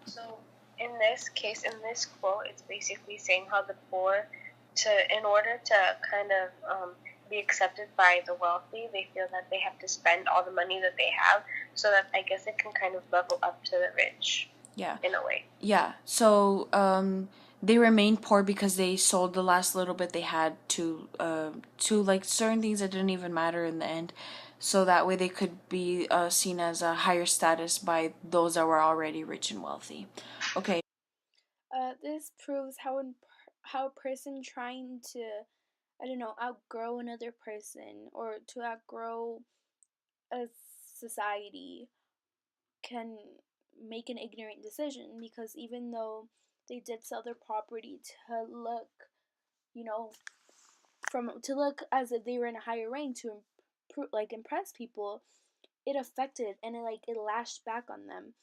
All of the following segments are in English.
So in this case, in this quote, it's basically saying how the poor, in order to kind of be accepted by the wealthy, they feel that they have to spend all the money that they have, so that I guess it can kind of level up to the rich. Yeah. In a way. Yeah. So they remained poor because they sold the last little bit they had to like certain things that didn't even matter in the end. So that way they could be seen as a higher status by those that were already rich and wealthy. Okay. This proves how a person trying to, I don't know, outgrow another person or to outgrow a society can make an ignorant decision, because even though they did sell their property to look, you know, from to look as if they were in a higher rank to impress people, it affected and it lashed back on them.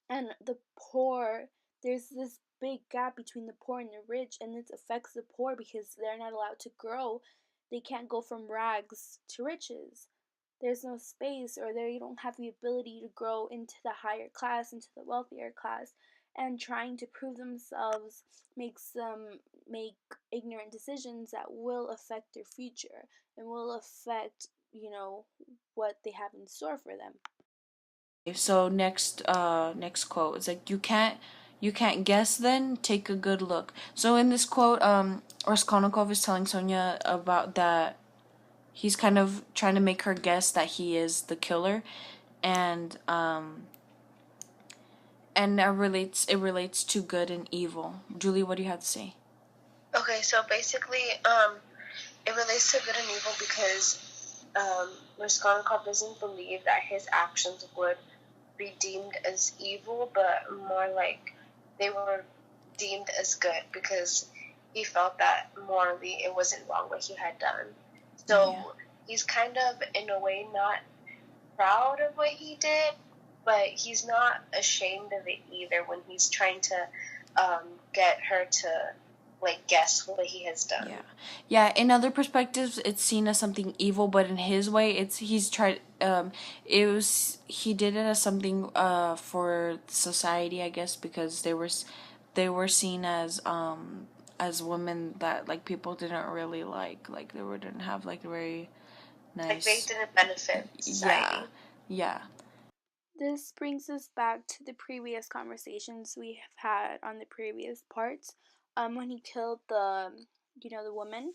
And the poor, there's this big gap between the poor and the rich, and this affects the poor because they're not allowed to grow. They can't go from rags to riches. There's no space, or they don't have the ability to grow into the higher class, into the wealthier class. And trying to prove themselves makes them make ignorant decisions that will affect their future and will affect, what they have in store for them. So next quote, it's like you can't guess, then take a good look. So in this quote, Raskolnikov is telling Sonia about that he's kind of trying to make her guess that he is the killer, and it relates to good and evil. Julie, what do you have to say? Okay, so basically, it relates to good and evil because Raskolnikov doesn't believe that his actions would be deemed as evil, but more like they were deemed as good because he felt that morally it wasn't wrong what he had done. So Yeah. he's kind of, in a way, not proud of what he did, but he's not ashamed of it either when he's trying to get her to like guess what he has done. Yeah. Yeah, in other perspectives it's seen as something evil, but in his way it's he's tried it was he did it as something for society, I guess, because they were seen as women that like people didn't really like they didn't have like very Like they nice. didn't benefit Yeah. society. Yeah. This brings us back to the previous conversations we have had on the previous parts. When he killed the woman,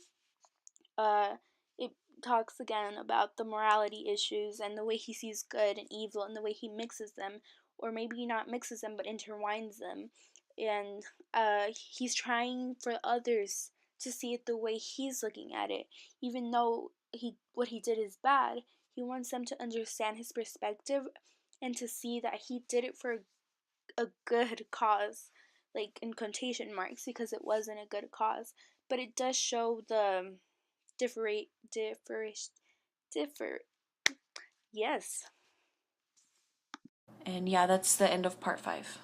uh, it talks again about the morality issues and the way he sees good and evil and the way he mixes them, or maybe not mixes them, but intertwines them. And he's trying for others to see it the way he's looking at it, even though what he did is bad. He wants them to understand his perspective and to see that he did it for a good cause, like in quotation marks, because it wasn't a good cause. But it does show the differ, differ. Yes. And yeah, that's the end of part 5.